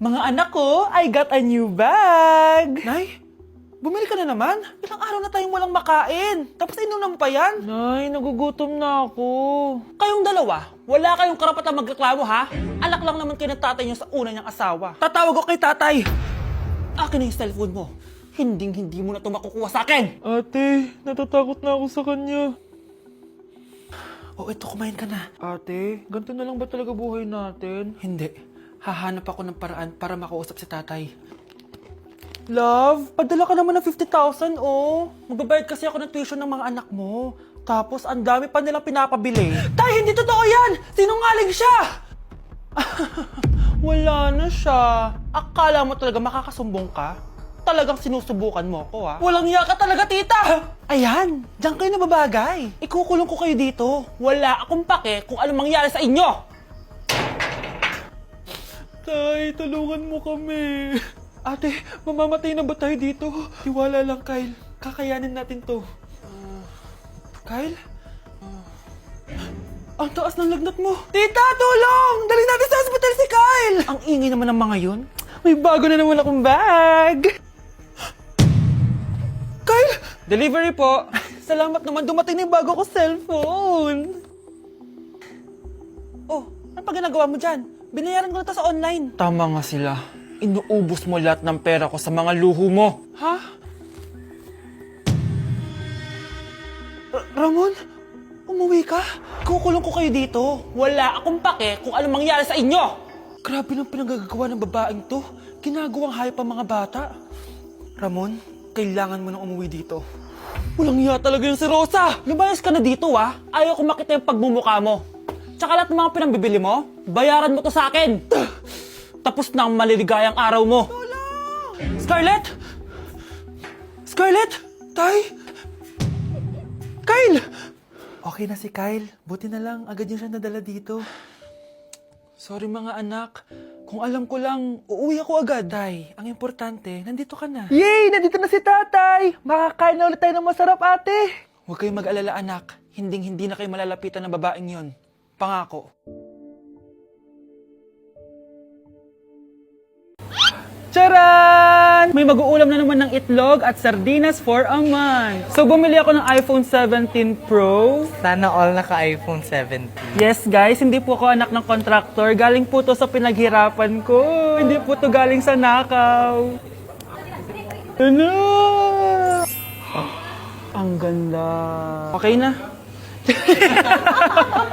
Mga anak ko, I got a new bag! Nay, bumili ka na naman? Ilang araw na tayong walang makain. Tapos inunan mo pa yan? Nay, nagugutom na ako. Kayong dalawa, wala kayong karapatang magreklamo ha? Anak lang naman kayo ng tatay niyo sa una niyang asawa. Tatawag ko kay tatay. Akin na yung cellphone mo. Hindi mo na ito makukuha sa akin. Ate, natatakot na ako sa kanya. Oh, eto, kumain ka na. Ate, ganito na lang ba talaga buhay natin? Hindi. Hahanap ako ng paraan para makausap si tatay. Love, padala ka naman ng 50,000, oh. Magbabayad kasi ako ng tuition ng mga anak mo. Tapos, ang dami pa nilang pinapabili. Tay, hindi totoo yan! Sinungaling siya! Wala na siya. Akala mo talaga makakasumbong ka? Talagang sinusubukan mo ko, ha? Walang iya ka talaga, tita! Ayan, diyan kayo nababagay. Ikukulong ko kayo dito. Wala akong pake kung anong mangyari sa inyo. Tay, tulungan mo kami. Ate, mamamatay na ba tayo dito? Tiwala lang, Kyle. Kakayanin natin to. Kyle? Ang taas ng lagnat mo. Tita, tulong! Dali natin sa hospital si Kyle! Ang ingay naman ng mga yun. May bago na naman akong bag. Kyle! Delivery po. Salamat naman, dumating na yung bago ko cellphone. Oh, ano pa ginagawa mo dyan? Binayaran ko na to sa online. Tama nga sila. Inuubos mo lahat ng pera ko sa mga luho mo. Ha? Ramon? Umuwi ka? Kukulong ko kayo dito. Wala akong pake kung anong mangyari sa inyo. Grabe ng pinagagawa ng babaeng to. Ginagawang hayop ang mga bata. Ramon, kailangan mo nang umuwi dito. Walang iya talaga yung si Rosa. Lumayas ka na dito, ha? Ayaw ko makita yung pagmumukha mo. Tsaka lahat ng mga pinambibili mo, bayaran mo to sa akin. Tapos na ang maliligayang araw mo. Scarlett? Scarlett? Tay? Kyle! Okay na si Kyle. Buti na lang, agad yung siya nadala dito. Sorry mga anak. Kung alam ko lang, uuwi ako agad. Tay, ang importante, nandito ka na. Yay! Nandito na si tatay! Makakain na ulit tayo ng masarap, ate! Huwag kayong mag-alala, anak. Hindi na kayo malalapitan ng babaeng yon. Pangako. Charan! May mag-uulam na naman ng itlog at sardinas for a month. So, bumili ako ng iPhone 17 Pro. Sana all naka-iPhone 17. Yes, guys, hindi po ako anak ng contractor. Galing po to sa pinaghirapan ko. Hindi po to galing sa nakaw. Ano? Ang ganda. Okay na.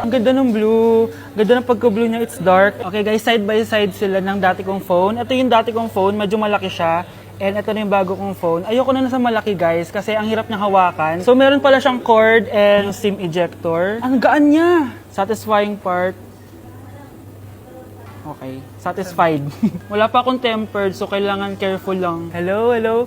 Ang ganda ng blue. Ganda ng pagka-blue niya, it's dark. Okay guys, side by side sila ng dati kong phone. Ito yung dati kong phone, medyo malaki siya. And ito na yung bago kong phone. Ayoko na sa malaki guys, kasi ang hirap niyang hawakan. So meron pala siyang cord and SIM ejector. Ang gaan niya! Satisfying part. Okay, satisfied. Wala pa akong tempered, so kailangan careful lang. Hello, hello?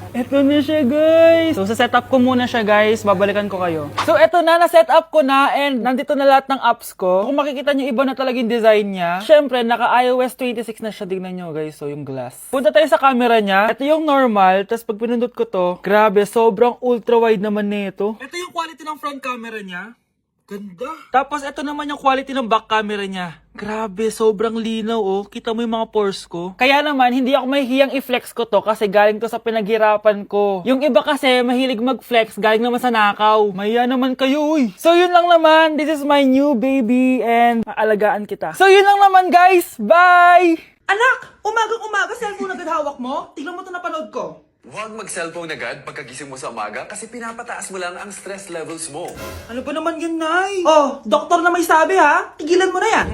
Eto na siya, guys. So, sa setup ko muna siya, guys. Babalikan ko kayo. So, eto na. Na-setup ko na and nandito na lahat ng apps ko. Kung makikita nyo, iba na talaga yung design niya. Siyempre, naka-iOS 26 na siya. Tignan nyo, guys. So, yung glass. Punta tayo sa camera niya. Ito yung normal. Tapos, pag pinundot ko to, grabe, sobrang ultra-wide naman nito. Ito yung quality ng front camera niya. Ganda. Tapos, ito naman yung quality ng back camera niya. Grabe, sobrang linaw, oh. Kita mo yung mga pores ko. Kaya naman, hindi ako mahihiyang i-flex ko to kasi galing to sa pinaghirapan ko. Yung iba kasi, mahilig mag-flex, galing naman sa nakaw. Mahiya naman kayo, uy. So, yun lang naman. This is my new baby and aalagaan kita. So, yun lang naman, guys. Bye! Anak! Umagang-umaga, cellphone agad hawak mo? Tignan mo to napanood ko. Huwag mag-cellphone agad pagkagising mo sa umaga kasi pinapataas mo lang ang stress levels mo. Ano ba naman yan, Nay? Oh, doktor na may sabi, ha? Tigilan mo na yan.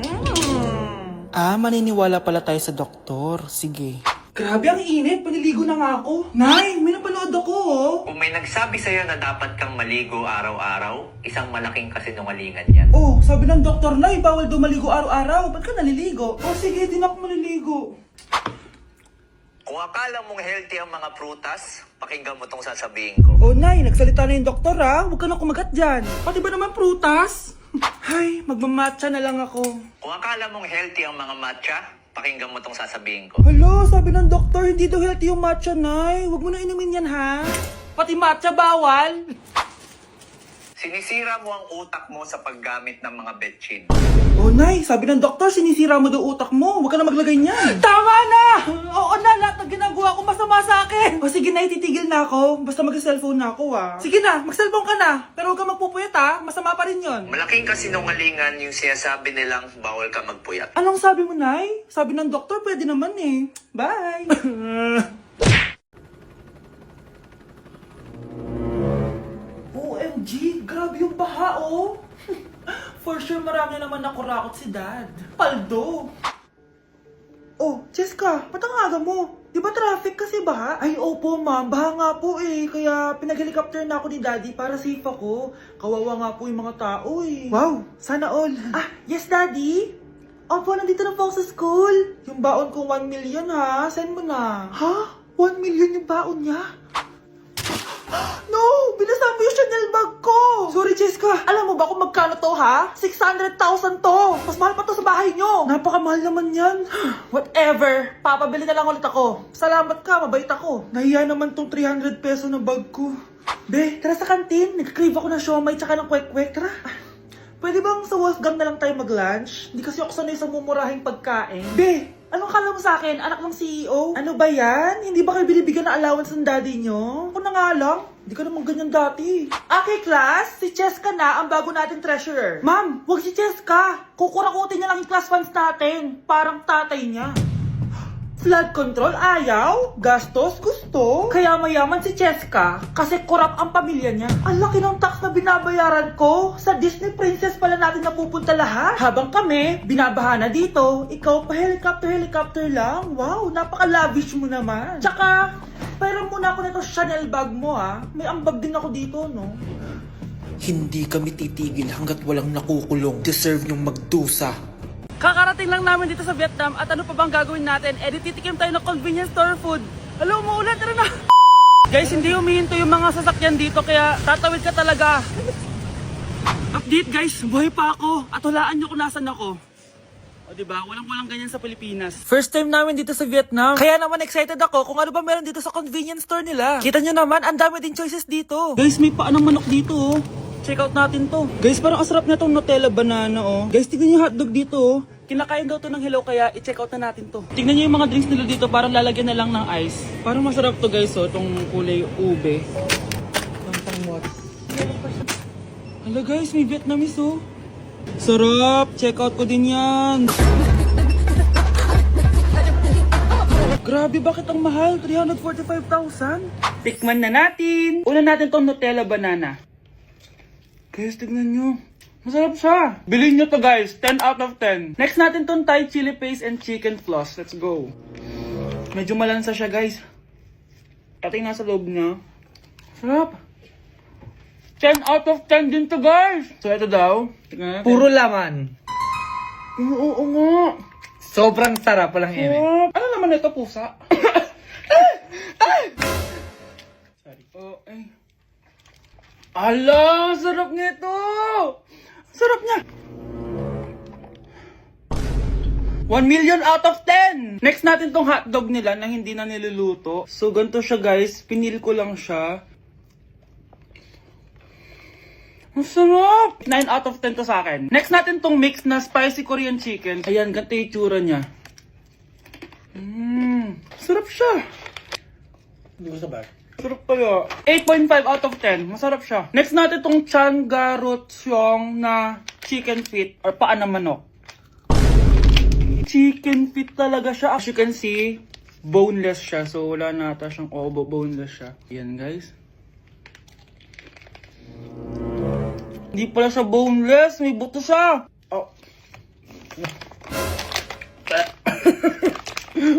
Ah, maniniwala pala tayo sa doktor. Sige. Grabe, ang init. Paniligo na nga ako. Nay, may napanood ako, oh. Kung may nagsabi sa'yo na dapat kang maligo araw-araw, isang malaking kasinungalingan yan. Oh, sabi ng doktor, Nay, bawal daw maligo araw-araw. Ba't ka naliligo? Oh, sige, di na ako maliligo. Kung akala mong healthy ang mga prutas, pakinggan mo tong sasabihin ko. Oh, Nay, nagsalita na yung doktor, ha? Huwag ka na kumagat dyan. Pati ba naman prutas? Ay, magmamatcha na lang ako. Kung akala mong healthy ang mga matcha, pakinggan mo tong sasabihin ko. Hala, sabi ng doktor, hindi daw healthy yung matcha, Nay. Huwag mo na inumin yan, ha? Pati matcha bawal. Sinisira mo ang utak mo sa paggamit ng mga betchin. Oh, Nay, sabi ng doktor, sinisira mo daw utak mo. Huwag ka na maglagay niyan. Tama na! Oo na, lahat ng ginagawa ko masama sa akin. O sige, Nay, titigil na ako. Basta mag-cellphone na ako, ah. Sige na, mag-cellphone ka na. Pero huwag ka magpupuyat, ah. Masama pa rin yon. Malaking kasinungalingan yung sinasabi nilang bawal ka magpuyat. Anong sabi mo, Nay? Sabi ng doktor, pwede naman eh. Bye! OMG, grabe yung baha, oh. For sure, marami naman nakurakot si Dad. Paldo! Oh, Cheska, ba't ang aga mo? Di ba traffic kasi baha? Ay, opo ma'am, baha nga po eh. Kaya pinag-helicopter na ako ni Daddy para safe ako. Kawawa nga po yung mga tao eh. Wow, sana all. Ah, yes Daddy? Opo, nandito na po ako sa school. Yung baon ko 1 million ha, send mo na. Ha? 1 million yung baon niya? No! Binasa mo yung Chanel bag ko! Sorry, Cheska. Alam mo ba kung magkano to, ha? 600,000 to! Mas mahal pa to sa bahay nyo! Napakamahal naman yan. Whatever. Papabili na lang ulit ako. Salamat ka, mabait ako. Nahiya naman tong 300 peso na bag ko. Be, tara sa kantin. Nag-crave ako ng siomay tsaka ng kwek-kwek. Tara. Pwede bang sa Wolfgang na lang tayo mag-lunch? Hindi kasi ako sanay sa mumurahing pagkain. Be, anong kala mo sa akin? Anak ng CEO? Ano ba yan? Hindi ba kayo binibigyan ng allowance ng daddy nyo? Ako na nga lang. Hindi ka naman ganyan dati. Okay, class. Si Cheska na ang bago nating treasurer. Ma'am, wag si Cheska. Kukurakutin niya lang yung class funds natin. Parang tatay niya. Flood control, ayaw. Gastos, gusto. Kaya mayaman si Cheska kasi korap ang pamilya niya. Ang laki ng tax na binabayaran ko. Sa Disney Princess pala natin napupunta lahat. Habang kami, binabaha na dito. Ikaw pa helicopter lang. Wow, napaka-lavish mo naman. Tsaka, pairam muna ako nito Chanel bag mo ha. May ambag din ako dito, no? Hindi kami titigil hanggat walang nakukulong. Deserve nyong magdusa. Kakarating lang namin dito sa Vietnam at ano pa bang gagawin natin? Eh, titikim tayo ng convenience store food. Hello, umuulan, tara na! Guys, hindi humihinto yung mga sasakyan dito kaya tatawid ka talaga. Update guys, buhay pa ako at hulaan nyo kung nasan ako. O diba, walang ganyan sa Pilipinas. First time namin dito sa Vietnam. Kaya naman excited ako kung ano ba meron dito sa convenience store nila. Kita nyo naman, ang dami din choices dito. Guys, may paanong manok dito oh. Check out natin to. Guys, parang asarap na tong Nutella banana oh. Guys, tignan yung hotdog dito oh. Kinakain daw to ng hello kaya i-check out na natin to. Tignan nyo yung mga drinks nila dito, parang lalagyan na lang ng ice. Parang masarap to guys oh, tong kulay ube. Hala guys, may Vietnamese oh. Sarap! Check out ko din yan. Grabe, bakit ang mahal? 345,000? Tikman na natin. Una natin tong Nutella banana. Guys, tignan nyo. Masarap siya. Bilhin nyo to guys. 10 out of 10. Next natin tong Thai chili paste and chicken floss. Let's go. Medyo malansa siya guys. Pati nasa loob niya. Sarap. 10 out of 10 din to guys. So ito daw. Tignan natin. Puro laman. Oo nga. Sobrang sarap, walang ere. Sarap. Ano naman ito, pusa? Sorry. Oh, ay. Ala, sarap nito. Sarap niya. 1 million out of 10. Next natin tong hotdog nila na hindi na niluluto. So, ganito siya guys. Pinil ko lang siya. Ang sarap! 9 out of 10 to sa akin. Next natin tong mix na spicy Korean chicken. Ayan, ganito yung tsura niya. Sarap siya. Hindi ko sabay. Sarap kaya. 8.5 out of 10. Masarap siya. Next natin tong Chan Garotyong na chicken feet or paa ng manok. Chicken feet talaga siya. As you can see, boneless siya. So, wala na ata siyang obo. Boneless siya. Ayan, guys. Hindi pala siya boneless. May buto siya. Oh.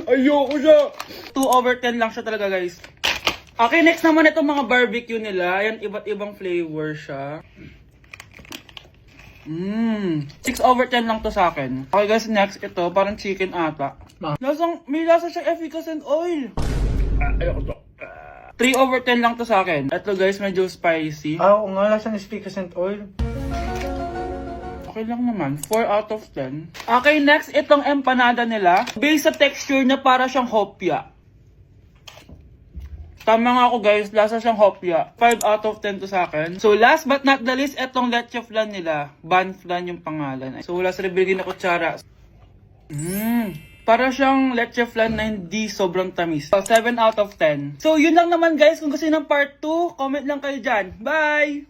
Ayoko siya. 2 over 10 lang siya talaga, guys. Okay, next naman itong mga barbecue nila. Ayan, iba't ibang flavor siya. 6 over 10 lang to sa akin. Okay guys, next ito, parang chicken ata. May lasa siyang efficacent oil. Ayoko to. 3 over 10 lang to sa akin. Ito guys, medyo spicy. Oo nga, lasang efficacent oil. Okay lang naman, 4 out of 10. Okay, next, itong empanada nila. Based sa texture niya, para siyang hopya. Tama nga ako guys, lasa siyang hopya. 5 out of 10 to sa akin. So last but not the least, etong leche flan nila. Ban flan yung pangalan. So wala sa bibigyan na kutsara. Para siyang leche flan na hindi sobrang tamis. So 7 out of 10. So yun lang naman guys, kung gusto nyo ng part 2, comment lang kayo dyan. Bye!